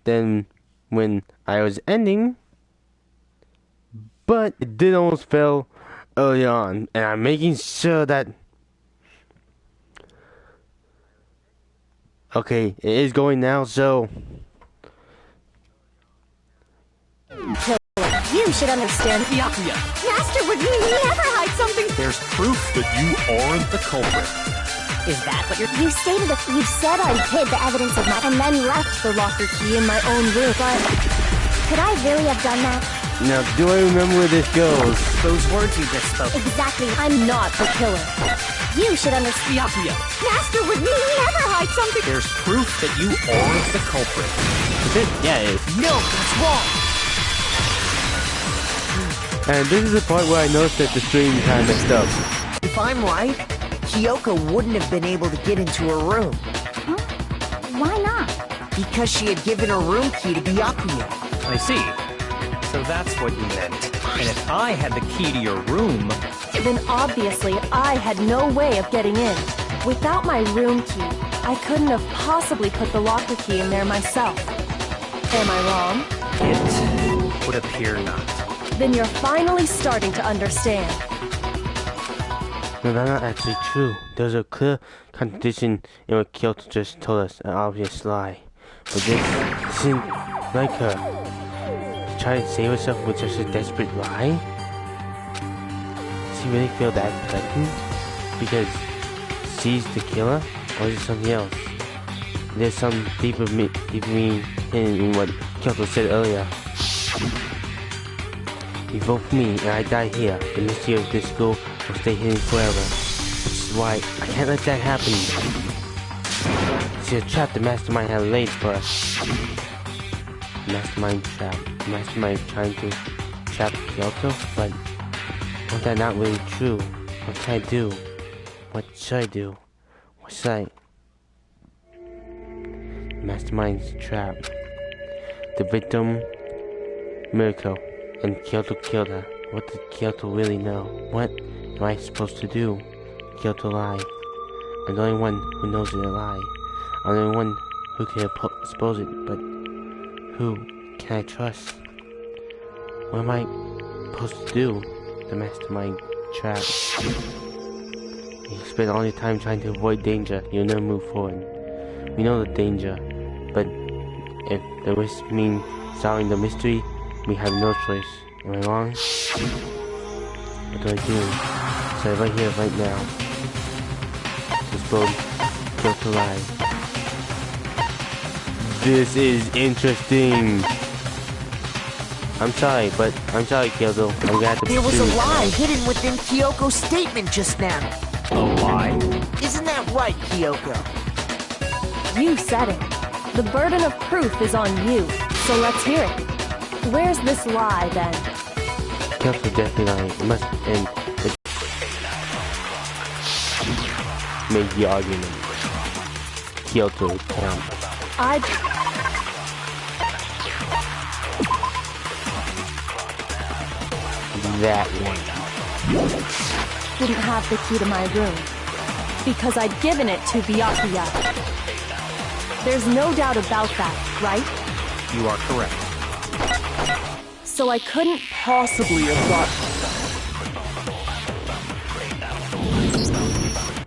than when I was ending, but it did almost fail early on, and I'm making sure that. Okay, it is going now, so. You should understand. Byakuya, Master would never hide something. there's proof that you aren't the culprit. Is that what you stated? You said I hid the evidence of my and then left the locker key in my own room, but could I really have done that? Now, do I remember where this goes? Those words you just spoke. Exactly. I'm not the killer. You should understand. Byakuya, Master would never hide something. there's proof that you aren't the culprit. Is it? Yeah, it is. No, that's wrong. And this is the part where I noticed that the stream kind of messed up. If I'm right, Kyoko wouldn't have been able to get into her room. Huh? Why not? Because she had given her room key to Byakuya. I see. So that's what you meant. And if I had the key to your room... Then obviously I had no way of getting in. Without my room key, I couldn't have possibly put the locker key in there myself. Am I wrong? It would appear not. Then you're finally starting to understand. No, that's not actually true. There's a clear contradiction in what Kyoto just told us, an obvious lie. But this isn't like her. To try to save herself with such a desperate lie? Does she really feel that threatened? Because she's the killer? Or is it something else? There's some deeper meaning hidden in what Kyoto said earlier. You vote for me and I die here. The mystery of this school will stay hidden forever. Which is why I can't let that happen. She had trapped the mastermind had laid for us. Mastermind trap. Mastermind trying to trap Kyoto? But was that not really true? What can I do? What should I do? What should I? Mastermind's trap. The victim, Miracle, and Kyoto killed her. What did Kyoto really know? What am I supposed to do? Kyoto lied. I'm the only one who knows it's a lie. I'm the only one who can expose it, but who can I trust? What am I supposed to do? The mastermind trap. You spend all your time trying to avoid danger, you'll never move forward. We know the danger, but if the risks mean solving the mystery, we have no choice. Am I wrong? What do I do? So right here, right now. Just both Kyoto lie. This is interesting. I'm sorry, Kyoto. I'm gonna have to There was a pursue. lie hidden within Kyoko's statement just now. A lie? Isn't that right, Kyoko? You said it. The burden of proof is on you, so let's hear it. Where's this lie, then? Kyoto definitely lying. It must end. Make the argument. Kyoto is wrong. That one. Didn't have the key to my room because I'd given it to Byakuya. There's no doubt about that, right? You are correct. So I couldn't possibly have got...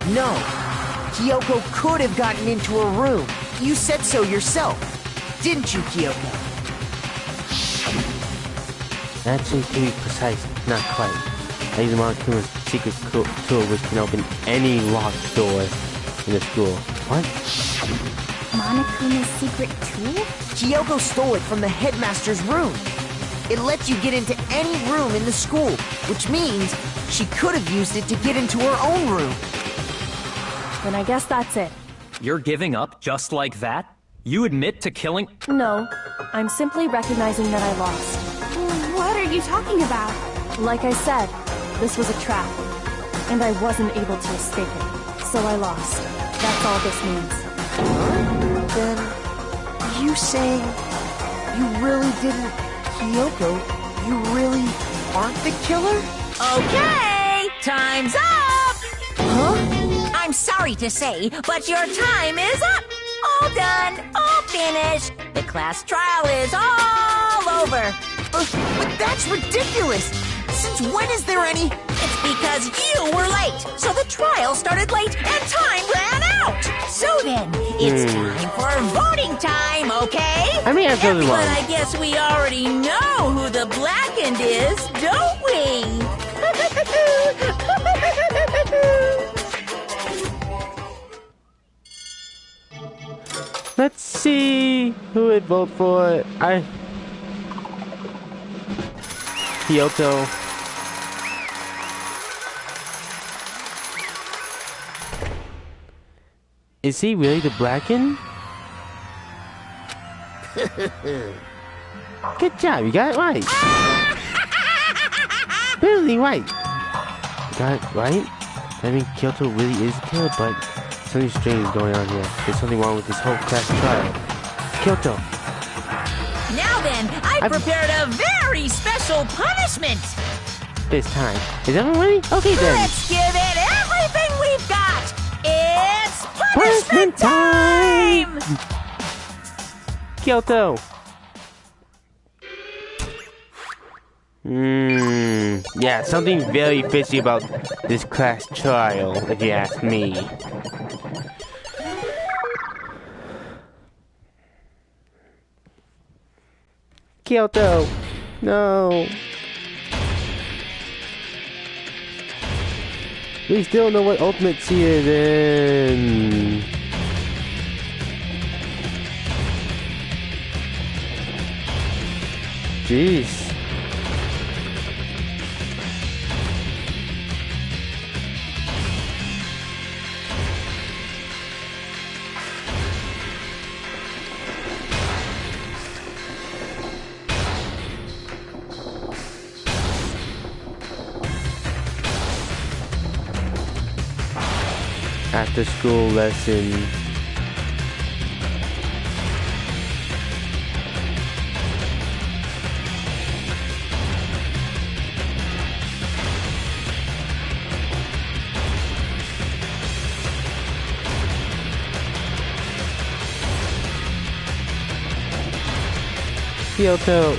No. Kyoko could have gotten into her room. You said so yourself. Didn't you, Kyoko? Actually, to be precise, not quite. I use Monokuma's secret tool which can open any locked door in the school. What? Monokuma's secret tool? Kyoko stole it from the headmaster's room. It lets you get into any room in the school, which means she could have used it to get into her own room. Then I guess that's it. You're giving up just like that? You admit to killing... No, I'm simply recognizing that I lost. What are you talking about? Like I said, this was a trap, and I wasn't able to escape it, so I lost. That's all this means. Then, you saying you really didn't... Kyoko, you really aren't the killer? Okay, time's up! Huh? I'm sorry to say, but your time is up! All done, all finished. The class trial is all over. But that's ridiculous! Since when is there any... It's because you were late, so the trial started late and time ran out. So then, it's time for voting time, okay? I mean, I totally But wrong. I guess we already know who the blackened is, don't we? Let's see who would vote for. Kyoto. Is he really the Blacken? Good job, you got it right. Barely right. You got it right? I mean, Kyoto really is a killer, but something strange going on here. There's something wrong with this whole class trial. Kyoto. Now then, I've prepared a very special punishment. This time. Is everyone ready? Okay then. Let's give it everything we've got. It's punishment Punishment time! Kyoto. Yeah, something very fishy about this class trial, if you ask me. Kyoto. No. We still know what ultimate C is in. Jeez. After school lesson. Kyoto.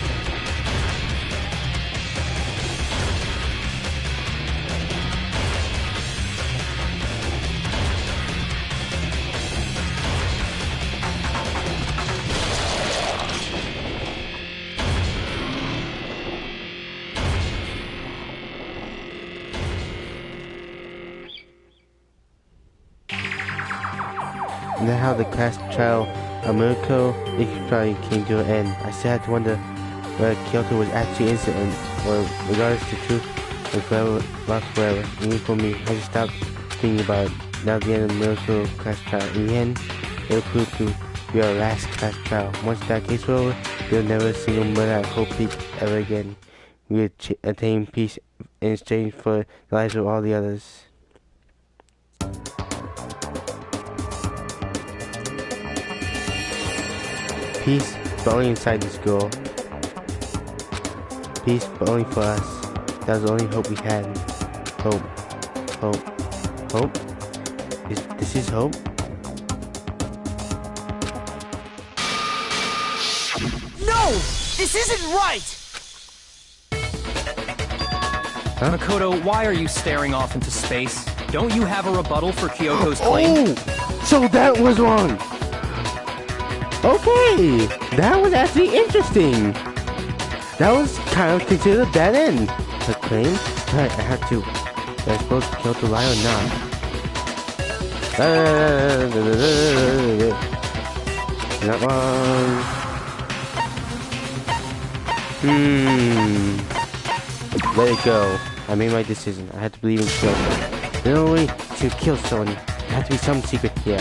And then how the class trial of Mirko, it probably came to an end. I still had to wonder whether Kyoto was actually innocent or regardless of the truth was forever lost forever. Even for me, I just stopped thinking about it. Now the end of Mirko class trial. In the end, it'll prove to be our last class trial. Once that case was over, we'll never single murder at Hope Peak ever again. We will attain peace in exchange for the lives of all the others. Peace, but only inside this girl. Peace, but only for us. That was the only hope we had. Hope. Hope. Hope? This is hope? No! This isn't right! Huh? Makoto, why are you staring off into space? Don't you have a rebuttal for Kyoto's claim? Oh! So that was wrong! Okay! That was actually interesting! That was kind of considered a bad end. Her claim? Right, I have to. Am I supposed to kill the lie or not? Not wrong. Let it go. I made my decision. I had to believe in Kyoto. The only way to kill someone, there had to be some secret here.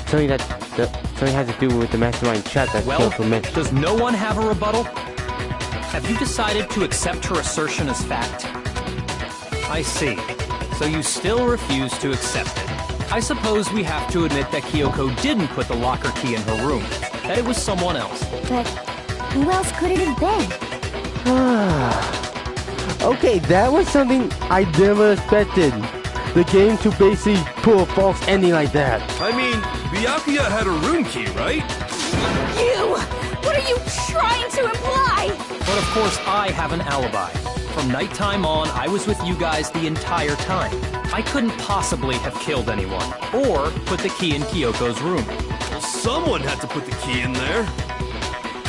Something has to do with the mastermind trap that Well, Kyoto mentioned. does no one have a rebuttal? Have you decided to accept her assertion as fact? I see. So you still refuse to accept it. I suppose we have to admit that Kyoko didn't put the locker key in her room. That it was someone else. But who else could it have been? Okay, that was something I never expected. The game to basically pull a false ending like that. I mean, Byakuya had a room key, right? You! What are you trying to imply? But of course, I have an alibi. From nighttime on, I was with you guys the entire time. I couldn't possibly have killed anyone, or put the key in Kyoko's room. Well, someone had to put the key in there.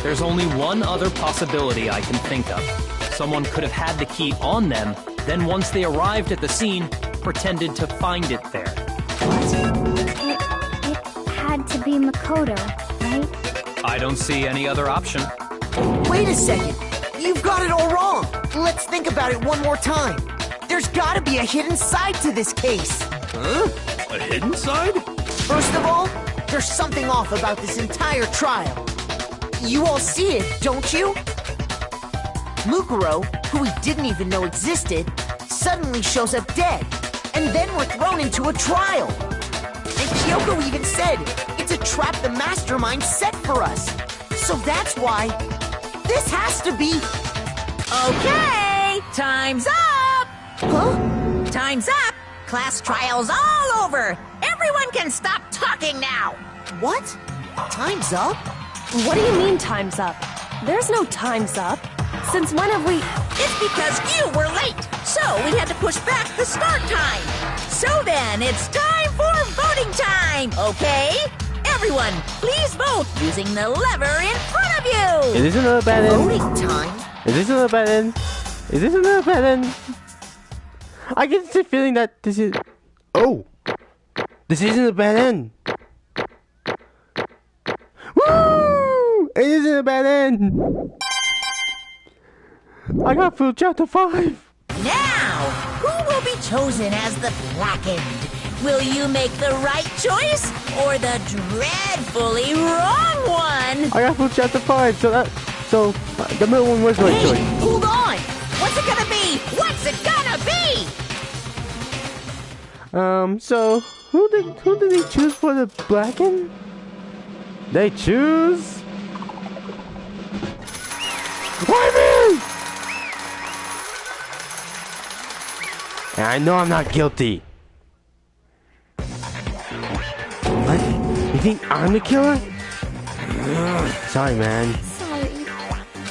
There's only one other possibility I can think of. Someone could have had the key on them, then once they arrived at the scene, pretended to find it there. It had to be Makoto, right? I don't see any other option. Wait a second. You've got it all wrong. Let's think about it one more time. There's gotta be a hidden side to this case. Huh? A hidden side? First of all, there's something off about this entire trial. You all see it, don't you? Mukuro, who we didn't even know existed, suddenly shows up dead. And then we're thrown into a trial. And Kyoko even said, it's a trap the mastermind set for us. So that's why this has to be... Okay, time's up! Huh? Time's up! Class trial's all over! Everyone can stop talking now! What? Time's up? What do you mean time's up? There's no time's up. Since when have we... It's because you were late, so we had to push back the start time. So then, it's time for voting time, okay? Everyone, please vote using the lever in front of you! Is this another bad end? Voting time? Is this another bad end? Is this another bad end? I get the feeling that this is... Oh! This isn't a bad end! Woo! It isn't a bad end! I got through chapter 5! Now, who will be chosen as the blackened? Will you make the right choice or the dreadfully wrong one? I got through chapter 5, so the middle one was my Hey, choice. hold on! What's it gonna be? What's it gonna be? So who did they choose for the blacken? They choose... Why me? And I know I'm not guilty. What? You think I'm the killer? Sorry, man.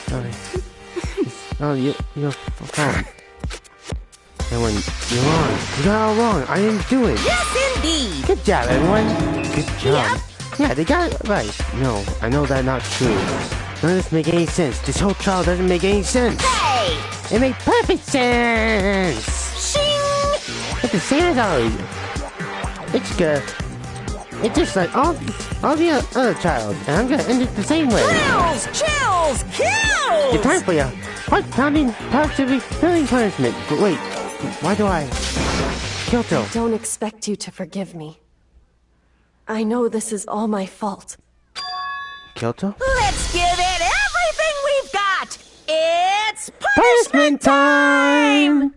Sorry. Oh, you're fine. Everyone, you're wrong. You got it all wrong. I didn't do it. Yes, indeed! Good job, everyone. Good job. Yep. Yeah, they got it right. No, I know that's not true. None of this make any sense. This whole trial doesn't make any sense. Hey! It makes perfect sense. Shing! It's the same as always. It's good. It's just like all the other trials, and I'm gonna end it the same way. Chills! Chills! Kills! It's time for your heart-pounding, positively filling punishment. But wait, why do I... Kyoto. Don't expect you to forgive me. I know this is all my fault. Kyoto? Let's give it everything we've got! It's Punishment time!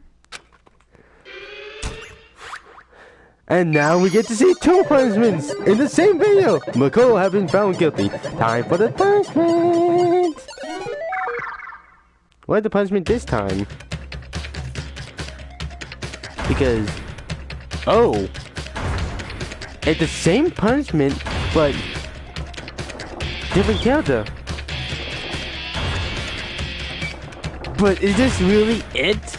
And now we get to see two punishments in the same video. Makoto has been found guilty. Time for the punishment. What's the punishment this time? Because... Oh! It's the same punishment, but... different character. But is this really it?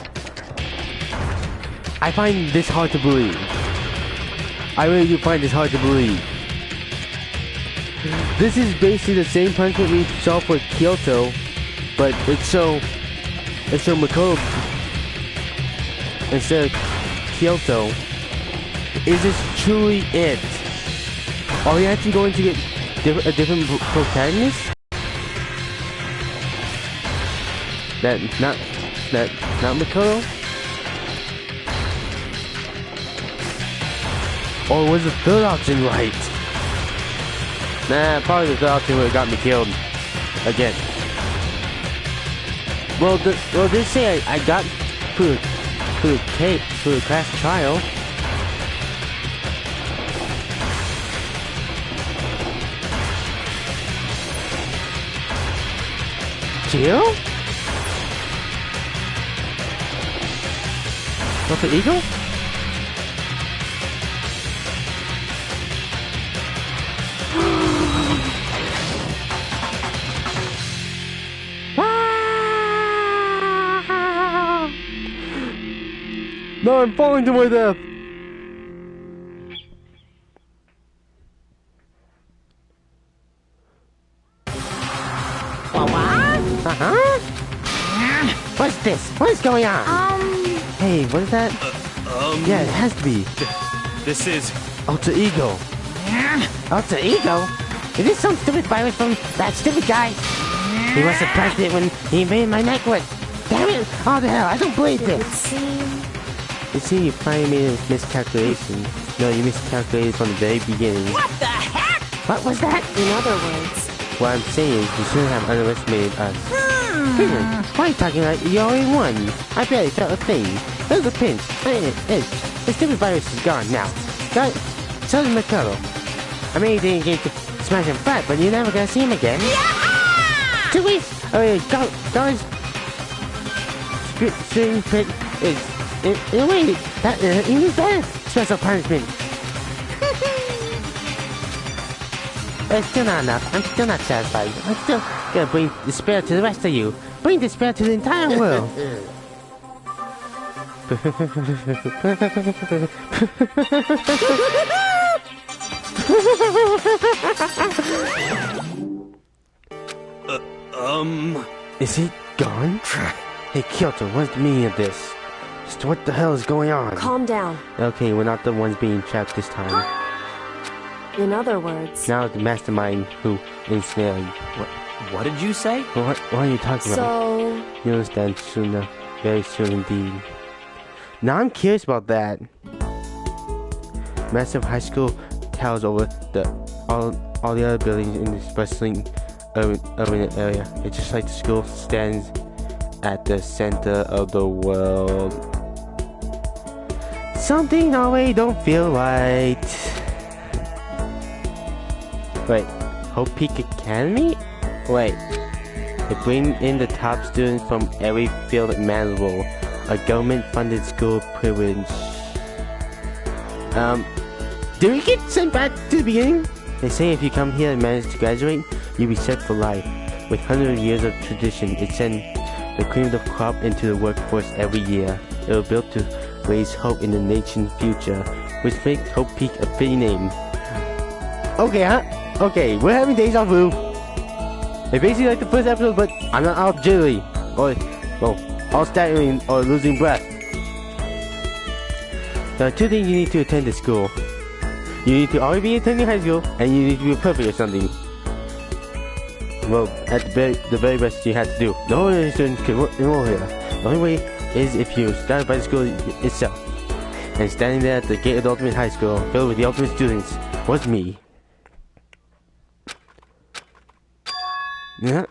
I find this hard to believe. I really do find this hard to believe. This is basically the same punishment we saw for Kyoto, but it's so Makoto instead of Kyoto. Is this truly it? Are we actually going to get a different protagonist? Not Makoto? Or was the third option right? Nah, probably the third option would have got me killed. Again. Well, they say I got through the class trial. Jill? Not the eagle? No, I'm falling to my death. Uh-huh. What's this? What is going on? Hey, what is that? Yeah, it has to be. This is... Alter Ego. Alter Ego? Is this some stupid virus from that stupid guy? He was the president when he invaded my necklace. Damn it! Oh, the hell, I don't believe this. You see, you finally made a miscalculation. No, you miscalculated from the very beginning. What the heck? What was that? In other words. What I'm saying is, you shouldn't have underestimated us. Why are you talking like you already won? I barely felt a thing. There's a pinch. The stupid virus is gone now. Got so is Makoto. I mean, he didn't get to smash him flat, but you're never gonna see him again. Yeah! 2 weeks? Oh yeah, God's string pit is in a way that even better special punishment. But it's still not enough. I'm still not satisfied. I'm still gonna bring despair to the rest of you. Bring despair to the entire world. Is he gone? Hey, Kyoto, what's the meaning of this? Just what the hell is going on? Calm down. Okay, we're not the ones being trapped this time. In other words. Now the mastermind who ensnared. What did you say? What are you talking about? So... You understand soon, very soon indeed. Now I'm curious about that. Massive high school towers over all the other buildings in this bustling urban area. It's just like the school stands at the center of the world. Something always don't feel right. Wait, Hope Peak Academy? Wait, they bring in the top students from every field imaginable. A government-funded school privilege. Do we get sent back to the beginning? They say if you come here and manage to graduate, you'll be set for life. With hundreds of years of tradition, it sends the cream of the crop into the workforce every year. It was built to raise hope in the nation's future, which makes Hope Peak a fitting name. Okay, huh? Okay, we're having deja vu. It's basically like the first episode, but I'm not all jittery, or, well, all staggering or losing breath. There are 2 things you need to attend to school. You need to already be attending high school, and you need to be perfect or something. Well, at the very best you have to do. No other students can enroll here. The only way is if you started by the school itself. And standing there at the gate of the ultimate high school, filled with the ultimate students, was me. Yeah.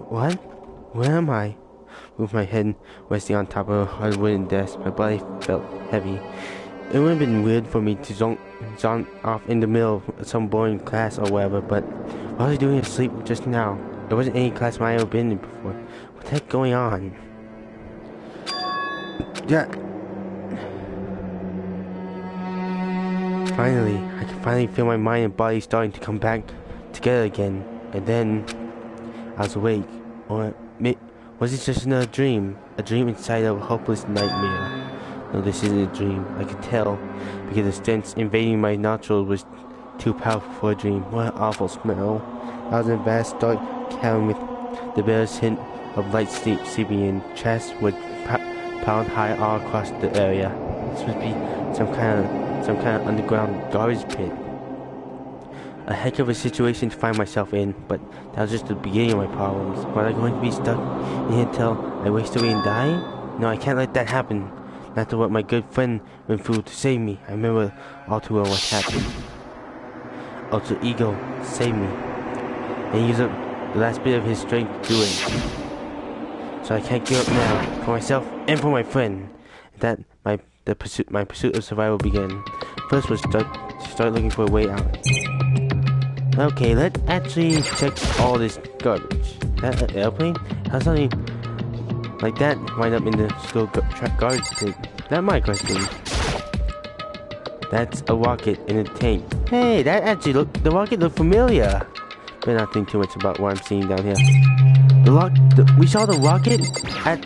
What? Where am I? With my head resting on top of a wooden desk, my body felt heavy. It would have been weird for me to zone off in the middle of some boring class or whatever, but what was I doing asleep just now? There wasn't any class I had ever been in before. What the heck going on? Yeah. Finally, I can finally feel my mind and body starting to come back together again. And then I was awake. Or was it just another dream? A dream inside of a hopeless nightmare. No, this isn't a dream. I could tell, because the stench invading my nostrils was too powerful for a dream. What an awful smell. I was in a vast dark cavern with the barest hint of light seeping in. Chests would pound high all across the area. This must be some kind of underground garbage pit. A heck of a situation to find myself in, but that was just the beginning of my problems. Was I going to be stuck in here until I waste away and die? No, I can't let that happen. Not after what my good friend went through to save me. I remember all too well what happened. Alter Ego saved me, and he used up the last bit of his strength to do it. So I can't give up now, for myself and for my friend. That my pursuit of survival began. First was start looking for a way out. Okay, let's actually check all this garbage. That airplane? How's something like that wind up in the school garbage pit? That's my question. That's a rocket in a tank. Hey, the rocket looked familiar. Better not think too much about what I'm seeing down here. We saw the rocket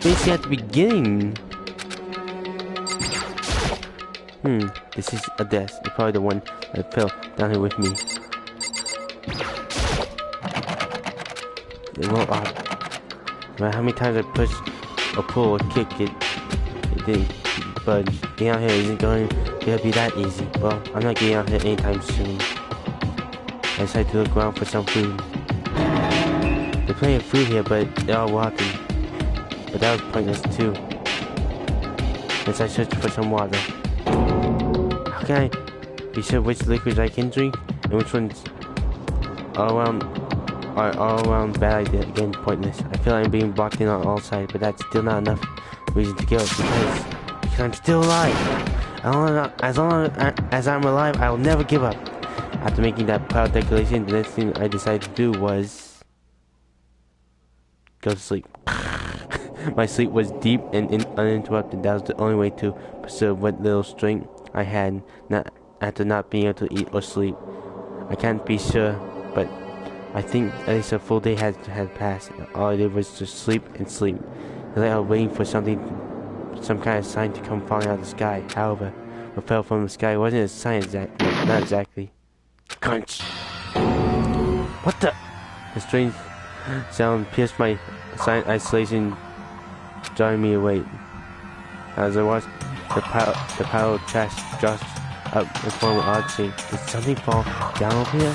basically at the beginning. This is a desk. It's probably the one that fell down here with me. It won't, no matter how many times I push or pull or kick it, it didn't budge. Getting out here isn't going to be that easy. Well, I'm not getting out here anytime soon. I decided to look around for some food. There's plenty of food here, but they're all walking. But that was pointless too. As I searched for some water. How can I be sure which liquids I can drink and which ones are all around bad idea? Again, pointless. I feel like I'm being blocked in on all sides, but that's still not enough reason to go because I'm still alive. As long as I'm alive, I will never give up. After making that proud declaration, the next thing I decided to do was go to sleep. My sleep was deep and uninterrupted. That was the only way to preserve what little strength I had after not being able to eat or sleep. I can't be sure, but I think at least a full day had passed. All I did was just sleep and sleep. It's like I was waiting for some kind of sign to come falling out of the sky. However, what fell from the sky wasn't a sign not exactly. Crunch! What the? A strange sound pierced my silent isolation, drawing me awake. As I watched the pile of trash dropped up and formed an odd shape. Did something fall down over here?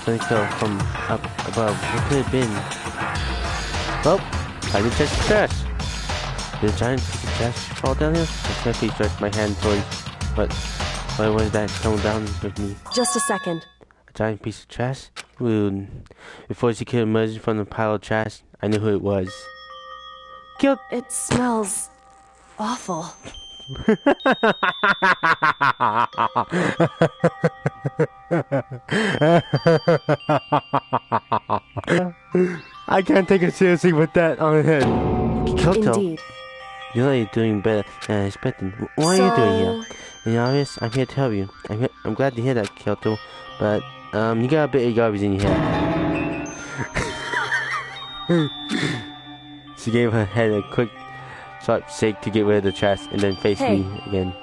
Something fell from up above. What could it have been? Well, I didn't touch the trash. Did a giant piece of trash fall down here? I carefully stretched my hand towards what was that coming down with me? Just a second. A giant piece of trash? Rude. Before she could emerge from the pile of trash, I knew who it was. Killed. It smells awful. I can't take it seriously with that on the head. Kyoto, Indeed. you know you're doing better than I expected. What are you doing here? In the obvious, I'm here to help you. I'm glad to hear that, Kyoto, but you got a bit of garbage in your head. She gave her head a quick, sharp shake to get rid of the trash, and then faced me again.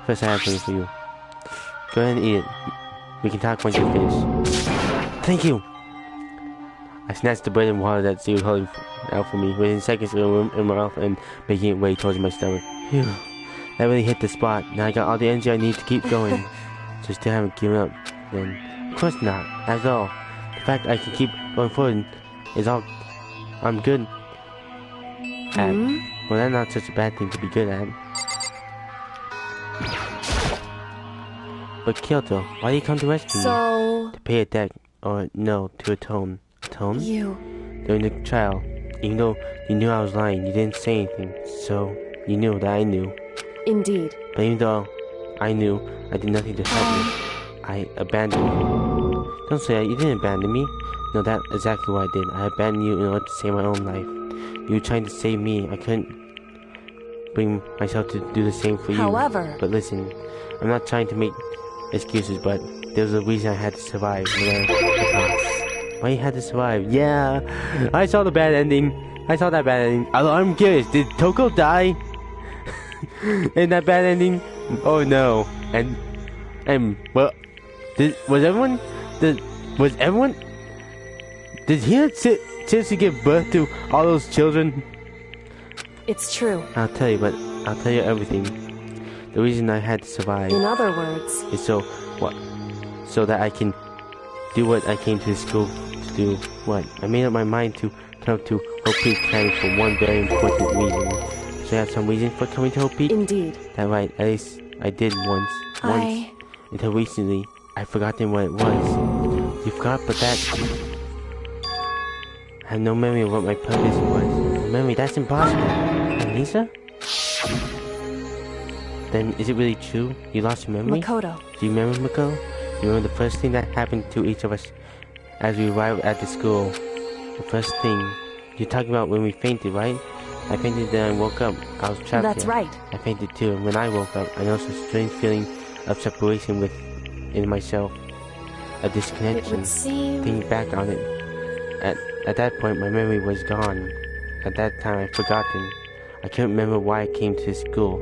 First, I have something for you. Go ahead and eat it. We can talk once you're finished. Thank you. I snatched the bread and water that she was holding out for me. Within seconds, it was in my mouth and making it way towards my stomach. Phew. That really hit the spot. Now I got all the energy I need to keep going. So still haven't given up. Then, of course not. That's all. The fact I can keep going forward is all I'm good at. Well, that's not such a bad thing to be good at. But Kyoto, why did you come to rescue me? To pay a debt, or no, to atone. Atone? During the trial, even though you knew I was lying, you didn't say anything, so you knew that I knew. Indeed. But even though I knew, I did nothing to help you. I abandoned you. Don't say that, you didn't abandon me. No, that's exactly what I did. I abandoned you in order to save my own life. You were trying to save me. I couldn't bring myself to do the same for you. However... But listen, I'm not trying to make excuses, but there was a reason I had to survive. Why you had to survive? Yeah, I saw the bad ending. I'm curious, did Toko die? In that bad ending? Oh no. And well, was everyone? Did he seriously give birth to all those children? It's true. I'll tell you everything. The reason I had to survive. In other words. Is so that I can do what I came to this school to do. What? I made up my mind to come to Hope Peak Academy for one very important reason. So I have some reason for coming to Hope Peak? Indeed. That's right, at least I did once. Until recently, I've forgotten what it was. You forgot, but that... I have no memory of what my purpose was. No memory, that's impossible. Amnesia? Then, is it really true? You lost your memory? Makoto. Do you remember, Makoto? You remember the first thing that happened to each of us as we arrived at the school? The first thing... You're talking about when we fainted, right? I fainted, then I woke up. I was trapped That's here. right. I fainted too, and when I woke up, I noticed a strange feeling of separation within myself. A disconnection. It would seem... Thinking back on it, At that point, my memory was gone. At that time, I'd forgotten. I couldn't remember why I came to school,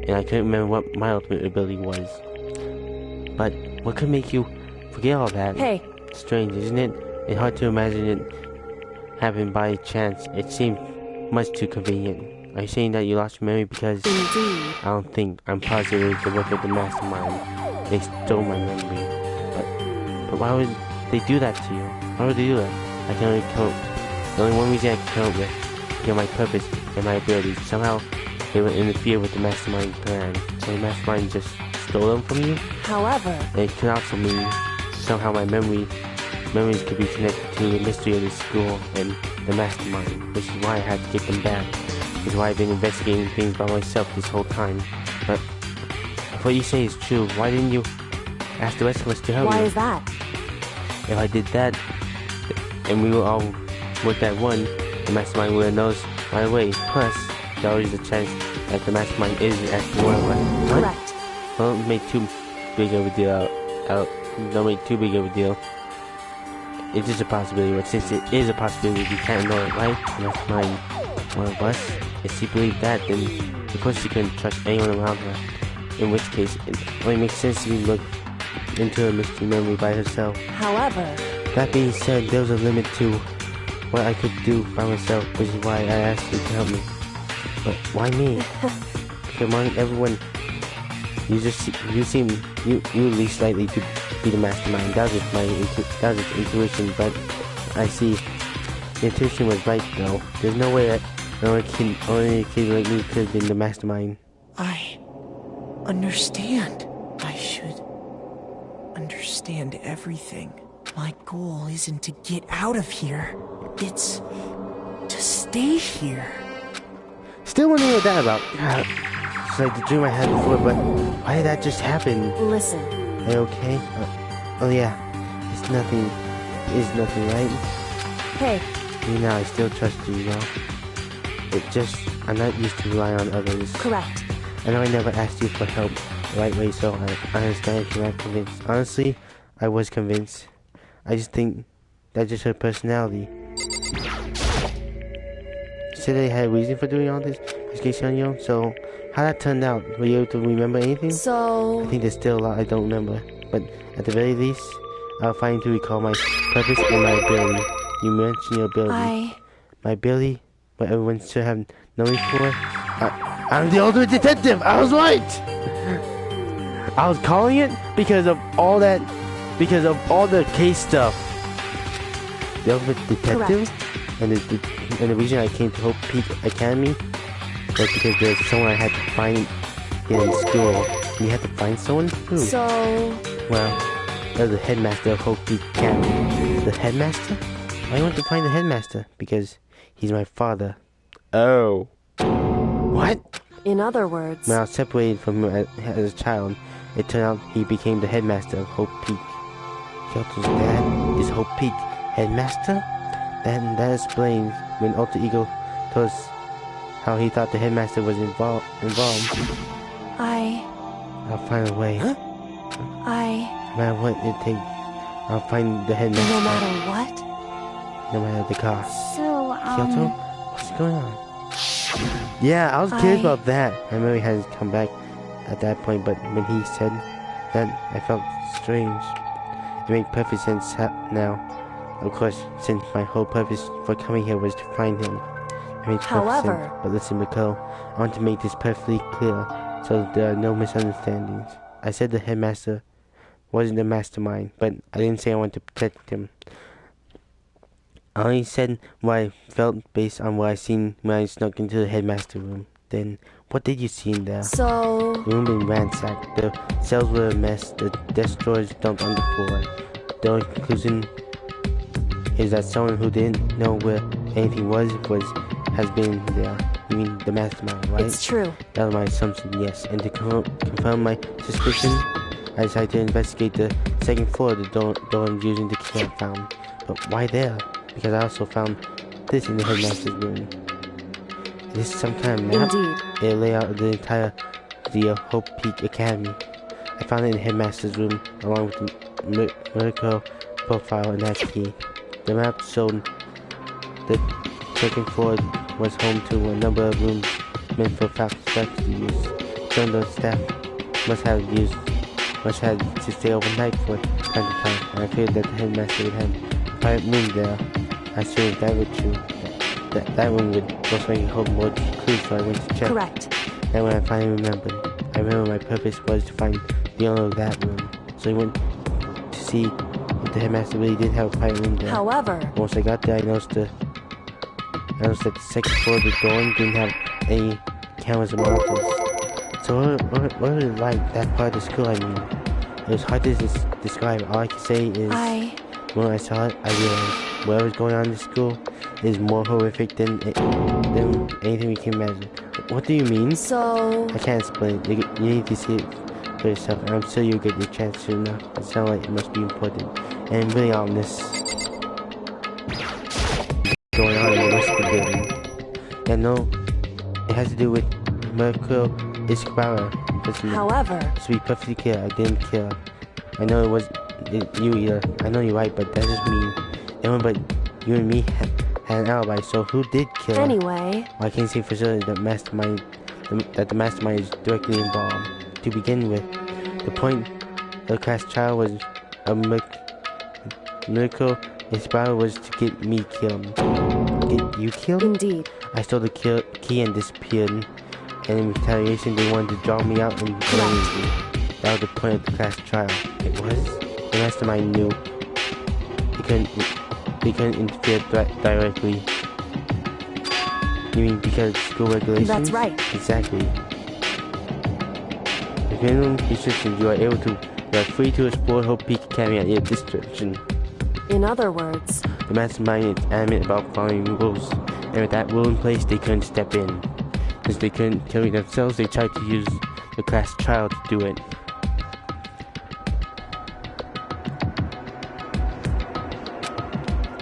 and I couldn't remember what my ultimate ability was. But what could make you forget all that? Hey. Strange, isn't it? It's hard to imagine it happened by chance. It seemed much too convenient. Are you saying that you lost your memory because... Indeed. I don't think. I'm positive the work of the mastermind. They stole my memory. But why would they do that to you? Why would they do that? I can only cope. The only one reason I can cope with is my purpose and my abilities. Somehow, they would interfere with the mastermind plan. So the mastermind just stole them from you? However... It could also mean somehow my memories could be connected to the mystery of the school and the mastermind, which is why I had to get them back. Which is why I've been investigating things by myself this whole time. But if what you say is true, why didn't you ask the rest of us to help you? Why is that? If I did that, and we were all worked at one, the mastermind would have noticed right away. Plus, there's always a chance that the mastermind isn't actually one of us. What? Correct. Don't make too big of a deal don't make too big of a deal. It's just a possibility, but since it is a possibility, we can't ignore it, right? The mastermind, one of us. If she believed that, then of course she couldn't trust anyone around her. In which case, it only makes sense to look into her mystery memory by herself. However... That being said, there was a limit to what I could do by myself, which is why I asked you to help me. But why me? Because among everyone, you seem least likely to be the mastermind. That was intuition, but I see the intuition was right though. There's no way that only a kid like me could have been the mastermind. I understand. I should understand everything. My goal isn't to get out of here. It's to stay here. Still wondering what that about. It's like the dream I had before, but why did that just happen? Listen. Are you okay? Oh yeah. It's nothing, right? Hey. You know, I still trust you, you know? I'm not used to relying on others. Correct. I know I never asked you for help the right way, so I understand if you're not convinced. Honestly, I was convinced. I just think that's just her personality. You said they had a reason for doing all this investigation on your own, so how that turned out? Were you able to remember anything? So... I think there's still a lot I don't remember, but at the very least, I'll find to recall my purpose and my ability. You mentioned your ability. My ability? What everyone should have known me for? I'm the ultimate detective! I was right! I was calling it because of all that... Because of all the case stuff. The ultimate detective? Correct. And the reason I came to Hope Peak Academy was because there's someone I had to find in school. And you had to find someone? Who? So... Well, that was the headmaster of Hope Peak Academy. The headmaster? Why do you want to find the headmaster? Because he's my father. Oh. What? In other words... When I was separated from him as a child, it turned out he became the headmaster of Hope Peak. Kyoto's dad is Hope Peak headmaster? That explains when Alter Ego told us how he thought the headmaster was involved. I'll find a way. No matter what it takes, I'll find the headmaster. No matter what? No matter the cost. So, Kyoto? What's going on? Yeah, I was curious about that. My memory hasn't come back at that point, but when he said that, I felt strange. It made perfect sense now. Of course, since my whole purpose for coming here was to find him. It makes perfect sense. But listen, Miko, I want to make this perfectly clear so that there are no misunderstandings. I said the headmaster wasn't the mastermind, but I didn't say I wanted to protect him. I only said what I felt based on what I seen when I snuck into the headmaster room. Then, what did you see in there? So... The room been ransacked. The cells were a mess. The desk drawers dumped on the floor. The only conclusion is that someone who didn't know where anything has been there. You mean the mastermind, right? It's true. That was my assumption, yes. And to confirm my suspicion, I decided to investigate the second floor of the door using the key I found. But why there? Because I also found this in the headmaster's room. This is some kind of map. Indeed. It lay out the entire Hope Peak Academy. I found it in the headmaster's room along with the medical profile and that key. The map showed The second floor was home to a number of rooms meant for faculty to use. Some of the staff must have to stay overnight for time to time, and I figured that the headmaster would have a private room there. I assumed that was true. That room would most likely hold more clues, so I went to check. Correct. Then when I finally remembered, I remember my purpose was to find the owner of that room. So I went to see if the headmaster really did have a private room there. However, Once I got there, I noticed that the second floor of the dorm didn't have any cameras or monitors. So what was it like, that part of the school, I mean? It was hard to describe. All I can say is, when I saw it, I realized whatever's going on in the school is more horrific than anything we can imagine. What do you mean? so... I can't explain it. You need to see it for yourself, and I'm sure you'll get your chance soon enough. It sounds like it must be important. And really ominous. Going on in the rest of the building. Yeah, no, it has to do with Mercure Iskabara. However, To be perfectly clear, I didn't kill her. I know it wasn't you either. I know you're right, but that doesn't mean anyone but you and me had an alibi. So who did kill her? anyway, Well, I can't say for sure that the mastermind is directly involved. To begin with, the point of the class trial was a miracle. Inspired was to get me killed. Get you killed? indeed. I stole the key and disappeared. And in retaliation, they wanted to draw me out and blame me. That was the point of the class trial. It was. The mastermind knew they couldn't interfere directly. You mean because of school regulations? That's right. Exactly. With minimum restrictions, you are free to explore Hope Peak Academy at your discretion. In other words, The mastermind is adamant about following rules, and with that rule in place, they couldn't step in. Since they couldn't kill me themselves, they tried to use the class trial to do it.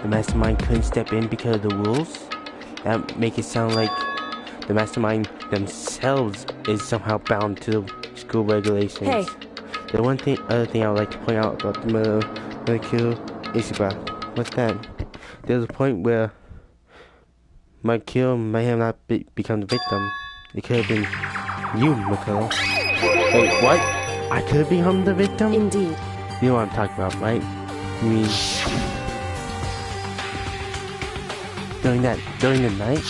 The mastermind couldn't step in because of the rules? That make it sound like the mastermind themselves is somehow bound to the school regulations. Hey. The other thing I would like to point out about the Mercure Ichiba. What's that? There's a point where Mercure may have not become the victim. It could have been you, Mercure. Wait, what? I could have become the victim? indeed. You know what I'm talking about, right? You mean during the night?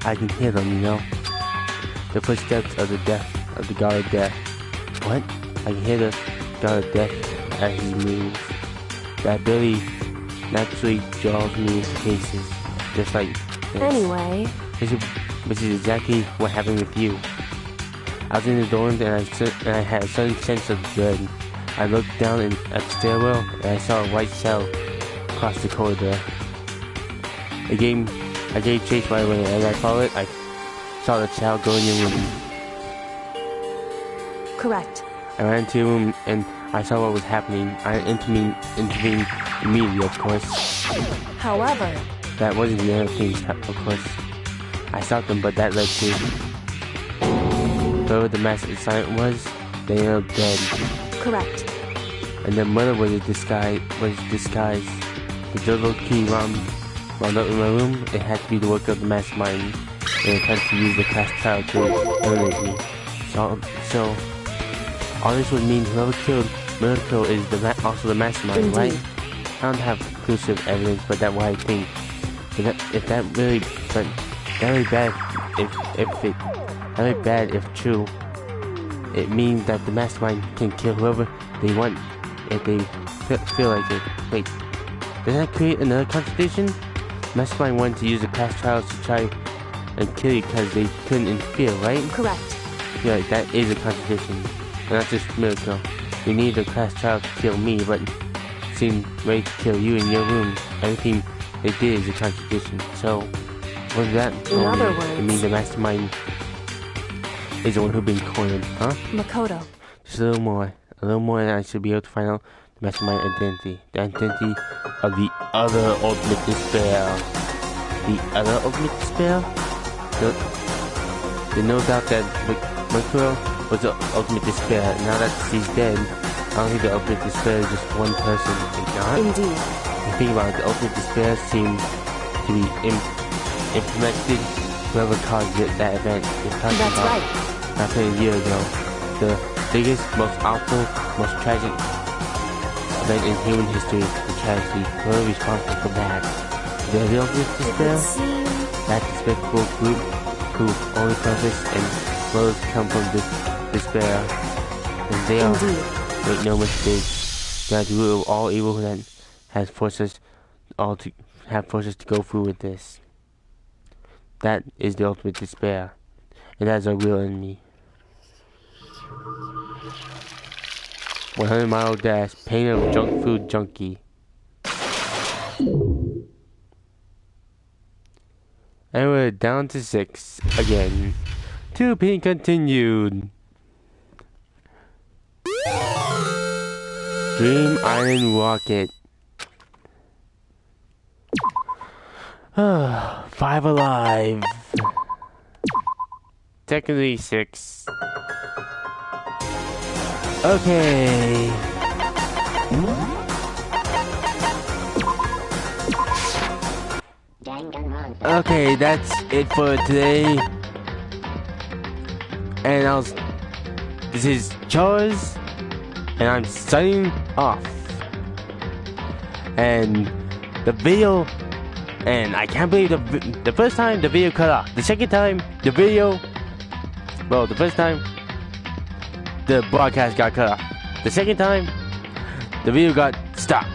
I can hear them, you know. The footsteps of the god of death. What? I can hear the god of death as he moves. That ability naturally draws me into cases, just like this. Anyway, Which is exactly what happened with you. I was in the dorms and I had a sudden sense of dread. I looked down at the stairwell and I saw a white cell across the corridor. I gave chase right away, and as I followed it, I saw the child go in your room. correct. I ran into your room and I saw what was happening. I intervened immediately, of course. However, That wasn't the other things, of course. I stopped them, but that led to whoever the master assignment was, they ended up dead. correct. And their mother was disguised. The little key wound up in my room. It had to be the work of the mastermind. They attempted to use the class trial to eliminate me. So all this would mean whoever killed Miracle is also the mastermind, Indeed. right? I don't have conclusive evidence, but that's what I think. That'd be bad if true. It means that the mastermind can kill whoever they want if they feel like it. Wait, does that create another contradiction? Mastermind wanted to use the class trials to try and kill you because they couldn't interfere, right? Correct. Yeah, that is a contradiction. And not just Miracle. They need the class trial to kill me, but seemed ready to kill you in your room. Everything they did is a contradiction. So, what does that In other mean? words- It means the mastermind is the one who's been cornered, huh? Makoto. Just a little more, and I should be able to find out the mastermind identity. The identity of the other ultimate despair. The other ultimate despair? There's no doubt that Mercure was the ultimate despair. Now that she's dead, I don't think the ultimate despair is just one person. Think not? Indeed. You think about it, the ultimate despair seems to be implemented whoever caused that event. That's right. Not a year ago. The biggest, most awful, most tragic event in human history, the tragedy. Whoever responsible for that. The ultimate despair? That despicable group whose only purpose and motives come from despair. And they are, make no mistake, they are the root of all evil that has forced us to go through with this. That is the ultimate despair, and that is our real enemy. 100-mile dash, pain of junk food junkie. And we're down to 6 again. To be continued. Dream Island Rocket. 5 alive. Technically 6. Okay. Okay, that's it for today. And this is Charles, and I'm signing off. And the video, and I can't believe the first time the video cut off. The second time the first time the broadcast got cut off. The second time the video got stopped.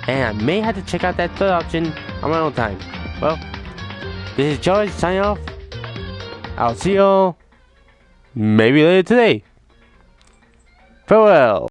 And I may have to check out that third option on my own time. Well, this is George signing off. I'll see y'all maybe later today. Farewell.